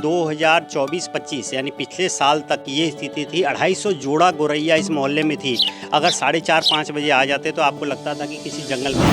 2024-25 यानी पिछले साल तक ये स्थिति थी। 250 जोड़ा गौरैया इस मोहल्ले में थी। अगर 4:30-5 बजे आ जाते तो आपको लगता था कि किसी जंगल में,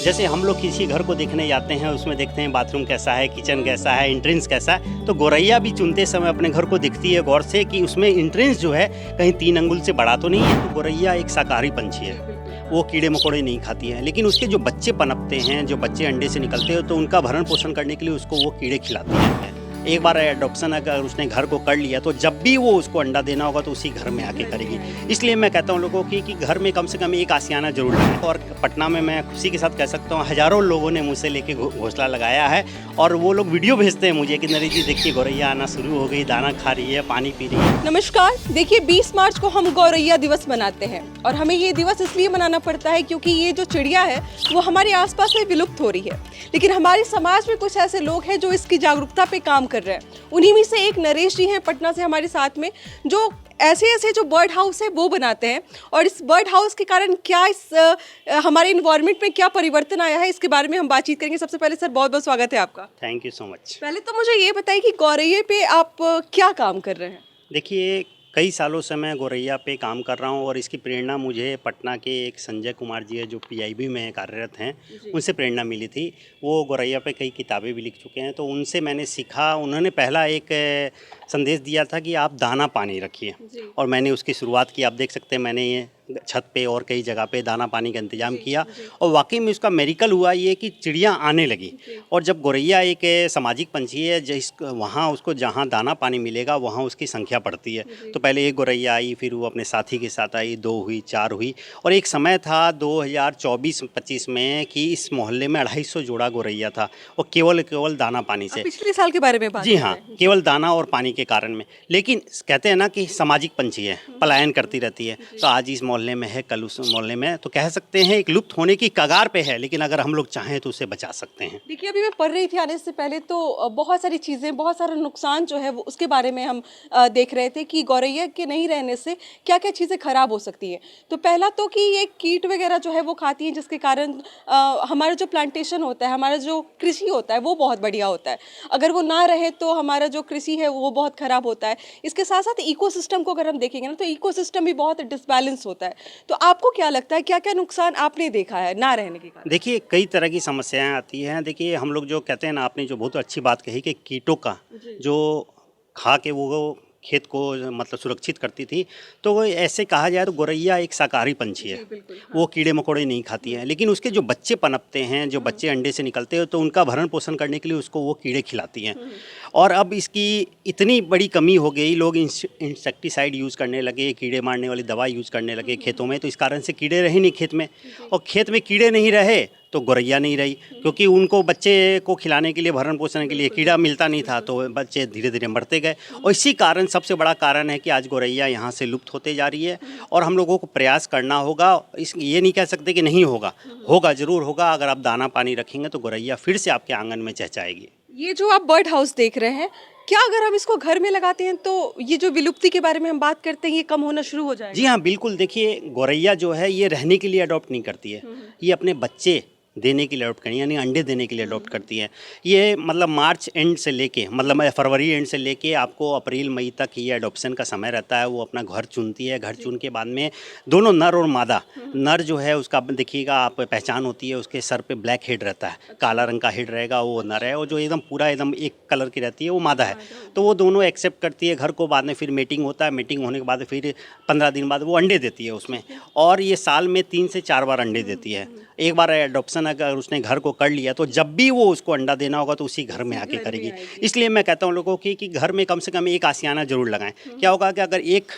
जैसे हम लोग किसी घर को देखने जाते हैं, उसमें देखते हैं बाथरूम कैसा है, किचन कैसा है, एंट्रेंस कैसा है, तो गौरैया भी चुनते समय अपने घर को दिखती है गौर से कि उसमें एंट्रेंस जो है कहीं 3 अंगुल से बड़ा तो नहीं है। तो गौरैया एक शाकाहारी पंछी है, वो कीड़े मकोड़े नहीं खाती है, लेकिन उसके जो बच्चे पनपते हैं, जो बच्चे अंडे से निकलते हैं, तो उनका भरण पोषण करने के लिए उसको वो कीड़े खिलाती है। एक बार एडॉप्शन अगर उसने घर को कर लिया तो जब भी वो उसको अंडा देना होगा तो उसी घर में आके करेगी। इसलिए मैं कहता हूँ लोगों की कि घर में कम से कम एक आशियाना जरूर लगाएं। और पटना में मैं खुशी के साथ कह सकता हूँ हज़ारों लोगों ने मुझसे लेके घोंसला लगाया है और वो लोग वीडियो भेजते हैं मुझे कि नरेश जी देखिए गौरैया आना शुरू हो गई, दाना खा रही है, पानी पी रही है। नमस्कार, देखिए 20 मार्च को हम गौरैया दिवस मनाते हैं और हमें ये दिवस इसलिए मनाना पड़ता है क्योंकि ये जो चिड़िया है वो हमारे आसपास से विलुप्त हो रही है। लेकिन हमारे समाज में कुछ ऐसे लोग हैं जो इसकी जागरूकता पे काम कर रहे हैं। उन्हीं में से एक नरेश जी हैं पटना से हमारे साथ में, जो ऐसे जो बर्ड हाउस है वो बनाते हैं और इस बर्ड हाउस के कारण क्या इस हमारे इन्वायरमेंट में क्या परिवर्तन आया है, इसके बारे में हम बातचीत करेंगे। सबसे पहले सर बहुत बहुत स्वागत है आपका। Thank you so much. पहले तो मुझे ये बताइए कि गौरैया पे आप क्या काम कर रहे हैं? देखिए कई सालों से मैं गौरैया पे काम कर रहा हूँ और इसकी प्रेरणा मुझे पटना के एक संजय कुमार जी है जो पीआईबी में कार्यरत हैं, उनसे प्रेरणा मिली थी। वो गौरैया पे कई किताबें भी लिख चुके हैं, तो उनसे मैंने सीखा। उन्होंने पहला एक संदेश दिया था कि आप दाना पानी रखिए और मैंने उसकी शुरुआत की। आप देख सकते हैं मैंने ये छत पे और कई जगह पे दाना पानी का इंतजाम किया और वाकई में उसका मेरिकल हुआ ये कि चिड़िया आने लगी। और जब गौरैया एक सामाजिक पंछी है, जिस वहाँ उसको जहाँ दाना पानी मिलेगा वहाँ उसकी संख्या बढ़ती है। तो पहले एक गौरैया आई, फिर वो अपने साथी के साथ आई, 2 हुई, 4 हुई और एक समय था 2024-25 में कि इस मोहल्ले में 250 जोड़ा गौरैया था और केवल दाना पानी से। पिछले साल के बारे में बात जी हाँ, केवल दाना और पानी के कारण में। लेकिन कहते हैं ना कि सामाजिक पंछी है, पलायन करती रहती है, तो आज इस मोहल्ले में है, कल उस मोहल्ले में, तो कह सकते हैं एक लुप्त होने की कगार पे है, लेकिन अगर हम लोग चाहें तो उसे बचा सकते हैं। देखिए अभी मैं पढ़ रही थी आने से पहले, तो बहुत सारी चीज़ें, बहुत सारा नुकसान जो है वो उसके बारे में हम देख रहे थे कि गौरैया के नहीं रहने से क्या क्या चीज़ें खराब हो सकती हैं। तो पहला तो कि ये कीट वगैरह जो है वो खाती हैं, जिसके कारण हमारा जो प्लांटेशन होता है, हमारा जो कृषि होता है वो बहुत बढ़िया होता है। अगर वो ना रहे तो हमारा जो कृषि है वो बहुत खराब होता है। इसके साथ साथ इकोसिस्टम को अगर हम देखेंगे ना तो इकोसिस्टम भी बहुत डिसबैलेंस होता है। तो आपको क्या लगता है क्या क्या नुकसान आपने देखा है ना रहने के कारण? देखिए कई तरह की समस्याएं आती हैं। देखिए हम लोग जो कहते हैं ना, आपने जो बहुत अच्छी बात कही कि कीटों का जो खा के वो खेत को मतलब सुरक्षित करती थी, तो वो ऐसे कहा जाए तो गौरैया एक शाकाहारी पंछी है। वो कीड़े मकोड़े नहीं खाती है, लेकिन उसके जो बच्चे पनपते हैं, जो बच्चे अंडे से निकलते हैं, तो उनका भरण पोषण करने के लिए उसको वो कीड़े खिलाती हैं। और अब इसकी इतनी बड़ी कमी हो गई, लोग इंसेक्टिसाइड यूज़ करने लगे, कीड़े मारने वाली दवा यूज़ करने लगे खेतों में, तो इस कारण से कीड़े रहे नहीं खेत में। और खेत में कीड़े नहीं रहे तो गौरैया नहीं रही, क्योंकि उनको बच्चे को खिलाने के लिए, भरण पोषण के लिए कीड़ा मिलता नहीं था, तो बच्चे धीरे धीरे मरते गए। और इसी कारण सबसे बड़ा कारण है कि आज गौरैया यहाँ से लुप्त होते जा रही है। और हम लोगों को प्रयास करना होगा, ये नहीं कह सकते कि नहीं होगा, होगा ज़रूर होगा। अगर आप दाना पानी रखेंगे तो गौरैया फिर से आपके आंगन में चहचहाएगी। ये जो आप बर्ड हाउस देख रहे हैं, क्या अगर हम इसको घर में लगाते हैं तो ये जो विलुप्ति के बारे में हम बात करते हैं ये कम होना शुरू हो जाएगा? जी हाँ, बिल्कुल। देखिए गौरैया जो है ये रहने के लिए अडॉप्ट नहीं करती है, ये अपने बच्चे देने के लिए अडॉप्ट करती है, यानी अंडे देने के लिए अडॉप्ट करती है। ये मतलब मार्च एंड से लेके, मतलब फरवरी एंड से लेके आपको अप्रैल मई तक ये अडॉप्शन का समय रहता है। वो अपना घर चुनती है, घर चुन के बाद में दोनों नर और मादा, नर जो है उसका देखिएगा आप पहचान होती है, उसके सर पे ब्लैक हेड रहता है, काला रंग का हेड रहेगा, वो नर है। और जो एकदम पूरा एकदम एक कलर की रहती है वो मादा है। तो वो दोनों एक्सेप्ट करती है घर को। बाद में फिर मीटिंग होता है, मीटिंग होने के बाद फिर 15 दिन बाद वो अंडे देती है उसमें, और ये साल में 3 से 4 बार अंडे देती है। एक बार एडॉप्शन अगर उसने घर को कर लिया तो जब भी वो उसको अंडा देना होगा तो उसी घर में आके करेगी। इसलिए मैं कहता हूँ लोगों की कि घर में कम से कम एक आशियाना जरूर लगाएं। क्या होगा कि अगर एक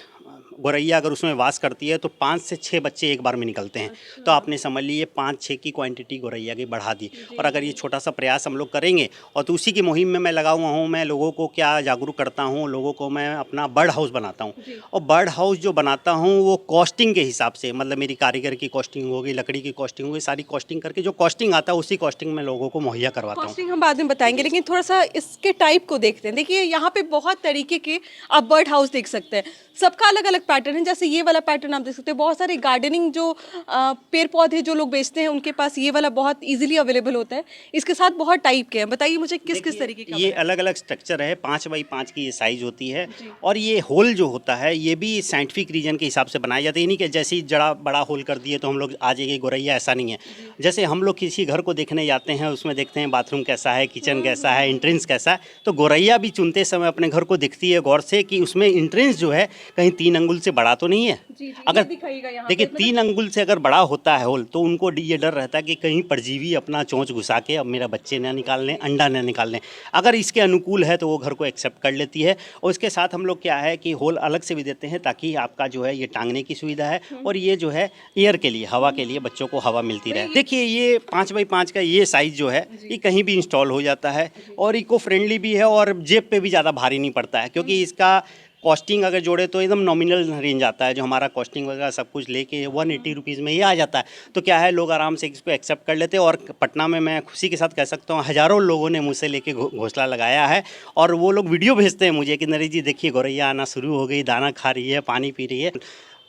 गौरैया अगर उसमें वास करती है तो 5 से 6 बच्चे एक बार में निकलते हैं। तो आपने समझ ली ये 5-6 की क्वांटिटी गौरैया की बढ़ा दी। और अगर ये छोटा सा प्रयास हम लोग करेंगे, और तो उसी की मुहिम में मैं लगा हुआ हूँ। मैं लोगों को क्या जागरूक करता हूँ, लोगों को मैं अपना बर्ड हाउस बनाता हूँ। और बर्ड हाउस जो बनाता हूँ वो कॉस्टिंग के हिसाब से, मतलब मेरी कारीगर की कॉस्टिंग होगी, लकड़ी की कॉस्टिंग होगी, सारी कॉस्टिंग करके जो कॉस्टिंग आता है उसी कॉस्टिंग में लोगों को मुहैया करवाता हूँ। कॉस्टिंग हम बाद में बताएंगे, लेकिन थोड़ा सा इसके टाइप को देखते हैं। देखिए यहाँ पे बहुत तरीके के आप बर्ड हाउस देख सकते हैं, सबका अलग अलग पैटर्न है, जैसे ये वाला पैटर्न आप देख सकते हैं, बहुत सारे गार्डनिंग जो पेड़ पौधे जो लोग बेचते हैं उनके पास ये वाला बहुत इजीली अवेलेबल होता है। इसके साथ बहुत टाइप के हैं, बताइए मुझे किस किस तरीके का ये अलग अलग स्ट्रक्चर है, 5x5 की ये साइज होती है। और ये होल जो होता है ये भी साइंटिफिक रीजन के हिसाब से बनाया जाता है। ये नहीं कि जैसे ही जड़ा बड़ा होल कर दिए तो हम लोग आ जाएंगे गोरैया, ऐसा नहीं है। जैसे हम लोग किसी घर को देखने जाते हैं, उसमें देखते हैं बाथरूम कैसा है, किचन कैसा है, एंट्रेंस कैसा है, तो गोरैया भी चुनते समय अपने घर को दिखती है गौर से कि उसमें एंट्रेंस जो है कहीं 3 अंगुल से बड़ा तो नहीं है। अगर देखिए 3 अंगुल से अगर बड़ा होता है होल तो उनको ये डर रहता है कि कहीं परजीवी अपना चोंच घुसा के अब मेरा बच्चे ना निकाल लें, अंडा ना निकाल लें। अगर इसके अनुकूल है तो वो घर को एक्सेप्ट कर लेती है। और इसके साथ हम लोग क्या है कि होल अलग से भी देते हैं ताकि आपका जो है ये टांगने की सुविधा है, और ये जो है एयर के लिए, हवा के लिए, बच्चों को हवा मिलती रहे। देखिए ये 5x5 का ये साइज़ जो है ये कहीं भी इंस्टॉल हो जाता है और इको फ्रेंडली भी है और जेब पे भी ज़्यादा भारी नहीं पड़ता है, क्योंकि इसका कॉस्टिंग अगर जोड़े तो एकदम नॉमिनल रेंज आता है। जो हमारा कॉस्टिंग वगैरह सब कुछ लेके 180 रुपीज़ में ही आ जाता है। तो क्या है, लोग आराम से इसको एक्सेप्ट कर लेते हैं। और पटना में मैं खुशी के साथ कह सकता हूँ हज़ारों लोगों ने मुझसे लेके घोंसला लगाया है, और वो लोग वीडियो भेजते हैं मुझे कि नरेश जी देखिए गोरैया आना शुरू हो गई, दाना खा रही है, पानी पी रही है।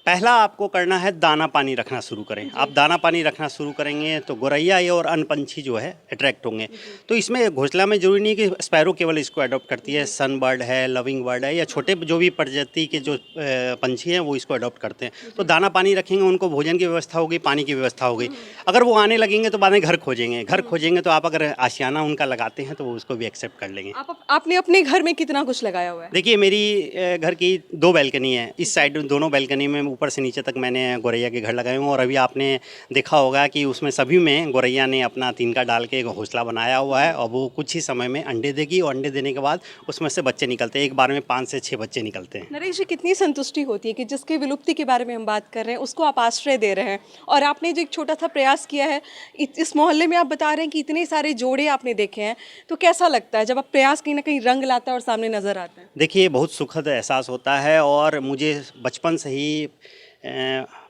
पहला आपको करना है दाना पानी रखना शुरू करें। आप दाना पानी रखना शुरू करेंगे तो गोरैया ये और अन्य पंछी जो है अट्रैक्ट होंगे। तो इसमें घोंसला में जरूरी नहीं कि स्पैरो केवल इसको अडॉप्ट करती है, सन बर्ड है, लविंग बर्ड है, या छोटे जो भी प्रजाति के जो पंछी हैं वो इसको अडॉप्ट करते हैं। तो दाना पानी रखेंगे, उनको भोजन की व्यवस्था होगी, पानी की व्यवस्था होगी। अगर वो आने लगेंगे तो बाद में घर खोजेंगे तो आप अगर आशियाना उनका लगाते हैं तो वो उसको भी एक्सेप्ट कर लेंगे। आपने अपने घर में कितना कुछ लगाया हुआ है? देखिए मेरी घर की 2 बैल्कनी है। इस साइड दोनों बैल्कनी में ऊपर से नीचे तक मैंने गोरैया के घर लगाए हुए हैं। और अभी आपने देखा होगा कि उसमें सभी में गोरैया ने अपना तिनका डाल के घोंसला बनाया हुआ है, और वो कुछ ही समय में अंडे देगी, और अंडे देने के बाद उसमें से बच्चे निकलते हैं। एक बार में 5 से 6 बच्चे निकलते हैं। नरेश जी, कितनी संतुष्टि होती है कि जिसकी विलुप्ति के बारे में हम बात कर रहे हैं उसको आप आश्रय दे रहे हैं, और आपने जो एक छोटा सा प्रयास किया है इस मोहल्ले में, आप बता रहे हैं कि इतने सारे जोड़े आपने देखे हैं, तो कैसा लगता है जब आप प्रयास कहीं ना कहीं रंग लाता है और सामने नजर आता है? देखिए बहुत सुखद एहसास होता है, और मुझे बचपन से ही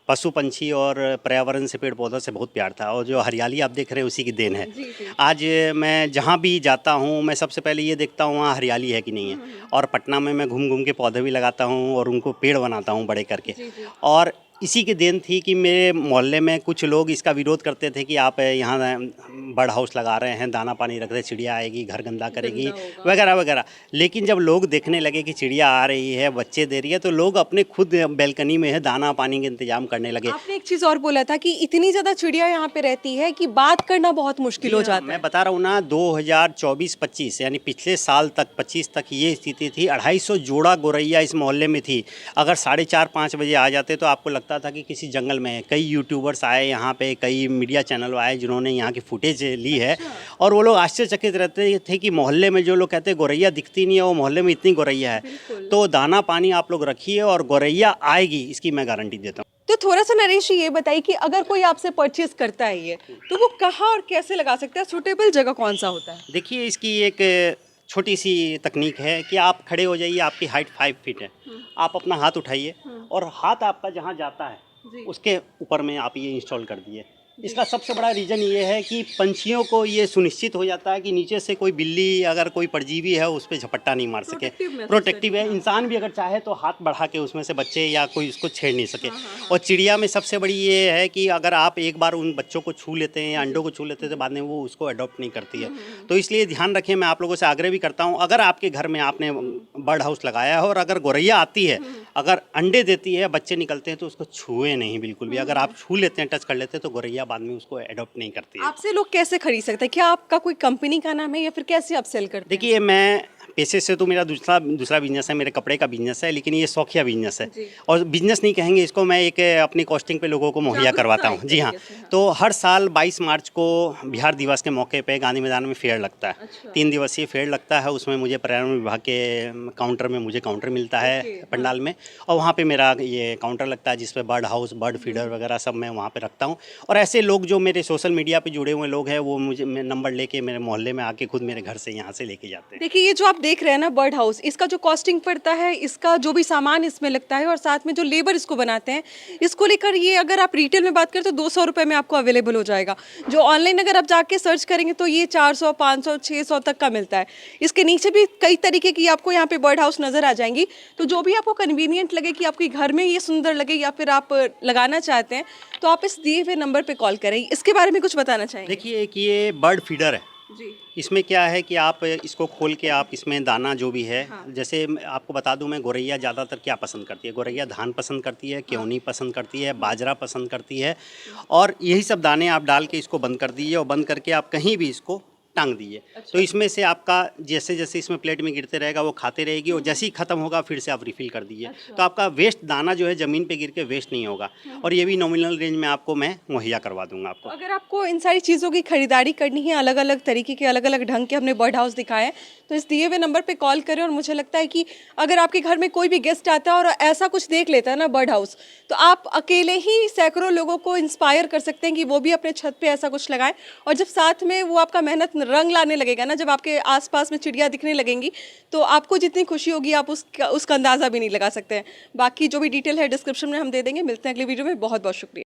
पशु पंछी और पर्यावरण से, पेड़ पौधों से बहुत प्यार था, और जो हरियाली आप देख रहे हैं उसी की देन है। आज मैं जहाँ भी जाता हूँ मैं सबसे पहले ये देखता हूँ वहाँ हरियाली है कि नहीं है। और पटना में मैं घूम घूम के पौधे भी लगाता हूँ और उनको पेड़ बनाता हूँ बड़े करके। और इसी की देन थी कि मेरे मोहल्ले में कुछ लोग इसका विरोध करते थे कि आप यहाँ बर्ड हाउस लगा रहे हैं, दाना पानी रख रहे, चिड़िया आएगी, घर गंदा करेगी वगैरह वगैरह। लेकिन जब लोग देखने लगे कि चिड़िया आ रही है, बच्चे दे रही है, तो लोग अपने खुद बैल्कनी में है दाना पानी के इंतजाम करने लगे। आपने एक चीज़ और बोला था कि इतनी ज़्यादा चिड़िया यहाँ पे रहती है कि बात करना बहुत मुश्किल हो जाता है। मैं बता रहा हूँ ना, 2024-25 यानी पिछले साल तक 25 तक ये स्थिति थी। 250 जोड़ा गोरैया इस मोहल्ले में थी। अगर 4:30-5 बजे आ जाते तो आपको लगता था कि किसी जंगल में है। कई यूट्यूबर्स आए यहाँ पे, कई मीडिया चैनल आए जिन्होंने यहाँ की फुटेज ली है, और वो लोग आश्चर्यचकित रहते थे कि मोहल्ले में जो लोग कहते हैं गोरैया दिखती नहीं है, वो मोहल्ले में इतनी गोरैया है। तो दाना पानी आप लोग रखिए और गोरैया आएगी, इसकी मैं गारंटी देता हूँ। तो थोड़ा सा नरेश ये बताइए कि अगर कोई आपसे परचेज करता है ये, तो वो कहाँ और कैसे लगा सकता है? सुटेबल जगह कौन सा होता है? देखिए इसकी एक छोटी सी तकनीक है कि आप खड़े हो जाइए, आपकी हाइट 5 फीट है, आप अपना हाथ उठाइए और हाथ आपका जहाँ जाता है उसके ऊपर में आप ये इंस्टॉल कर दिए। इसका सबसे बड़ा रीज़न ये है कि पंछियों को ये सुनिश्चित हो जाता है कि नीचे से कोई बिल्ली, अगर कोई परजीवी है, उस पर झपट्टा नहीं मार सके। प्रोटेक्टिव है। इंसान भी अगर चाहे तो हाथ बढ़ा के उसमें से बच्चे या कोई उसको छेड़ नहीं सके। और चिड़िया में सबसे बड़ी ये है कि अगर आप एक बार उन बच्चों को छू लेते हैं या अंडों को छू लेते हैं तो बाद में वो उसको अडॉप्ट नहीं करती है। तो इसलिए ध्यान रखें। मैं आप लोगों से आग्रह भी करता हूँ, अगर आपके घर में आपने बर्ड हाउस लगाया है और अगर गोरैया आती है, अगर अंडे देती है, बच्चे निकलते हैं, तो उसको छुए नहीं बिल्कुल भी। अगर आप छू लेते हैं, टच कर लेते हैं, तो गोरैया बाद में उसको अडॉप्ट नहीं करती है। आपसे लोग कैसे खरीद सकते हैं? क्या आपका कोई कंपनी का नाम है या फिर कैसे आप सेल करते हैं? देखिए मैं पेशे से तो मेरा दूसरा बिजनेस है, मेरे कपड़े का बिजनेस है, लेकिन ये शौकिया बिजनेस है। और बिजनेस नहीं कहेंगे इसको, मैं एक अपनी कॉस्टिंग पे लोगों को मुहैया करवाता हूँ। जी हाँ। तो हर साल 22 मार्च को बिहार दिवस के मौके पे गांधी मैदान में फेयर लगता है। 3 दिवसीय फेयर लगता है। उसमें मुझे पर्यावरण विभाग के काउंटर में मुझे काउंटर मिलता है पंडाल में, और वहाँ पर मेरा ये काउंटर लगता है जिसपे बर्ड हाउस, बर्ड फीडर वगैरह सब मैं वहाँ पर रखता हूँ। और ऐसे लोग जो मेरे सोशल मीडिया पर जुड़े हुए लोग हैं, वो मुझे नंबर लेके मेरे मोहल्ले में आके खुद मेरे घर से यहाँ से लेके जाते हैं। देखिए ये जो आप देख रहे हैं ना बर्ड हाउस, इसका जो कॉस्टिंग पड़ता है, इसका जो भी सामान इसमें लगता है और साथ में जो लेबर इसको बनाते हैं, इसको लेकर ये अगर आप रिटेल में बात करें तो 200 रुपये में आपको अवेलेबल हो जाएगा। जो ऑनलाइन अगर आप जाके सर्च करेंगे तो ये 400, 500, 600 तक का मिलता है। इसके नीचे भी कई तरीके की आपको यहाँ पे बर्ड हाउस नज़र आ जाएंगी। तो जो भी आपको कन्वीनियंट लगे कि आपके घर में ये सुंदर लगे या फिर आप लगाना चाहते हैं तो आप इस दिए हुए नंबर पे कॉल करें। इसके बारे में कुछ बताना चाहेंगे? देखिए, एक ये बर्ड फीडर है जी। इसमें क्या है कि आप इसको खोल के आप इसमें दाना जो भी है, जैसे आपको बता दूं, मैं गौरैया ज़्यादातर क्या पसंद करती है, गौरैया धान पसंद करती है, केवनी पसंद करती है, बाजरा पसंद करती है, और यही सब दाने आप डाल के इसको बंद कर दीजिए और बंद करके आप कहीं भी इसको टांग दीजिए। तो इसमें से आपका जैसे जैसे इसमें प्लेट में गिरते रहेगा वो खाते रहेगी, और जैसे ही ख़त्म होगा फिर से आप रिफ़िल कर दीजिए। तो आपका वेस्ट दाना जो है ज़मीन पे गिर के वेस्ट नहीं होगा, और ये भी नॉमिनल रेंज में आपको मैं मुहैया करवा दूंगा आपको। अगर आपको इन सारी चीज़ों की खरीदारी करनी है, अलग अलग तरीके के अलग अलग ढंग के हमने बर्ड हाउस दिखाए हैं, तो इस दिए हुए नंबर पे कॉल करें। और मुझे लगता है कि अगर आपके घर में कोई भी गेस्ट आता है और ऐसा कुछ देख लेता है ना बर्ड हाउस, तो आप अकेले ही सैकड़ों लोगों को इंस्पायर कर सकते हैं कि वो भी अपने छत पे ऐसा कुछ लगाएं। और जब साथ में वो आपका मेहनत रंग लाने लगेगा ना, जब आपके आसपास में चिड़िया दिखने लगेंगी, तो आपको जितनी खुशी होगी आप उसका अंदाज़ा भी नहीं लगा सकते हैं। बाकी जो भी डिटेल है डिस्क्रिप्शन में हम दे देंगे। मिलते हैं अगली वीडियो में। बहुत बहुत शुक्रिया।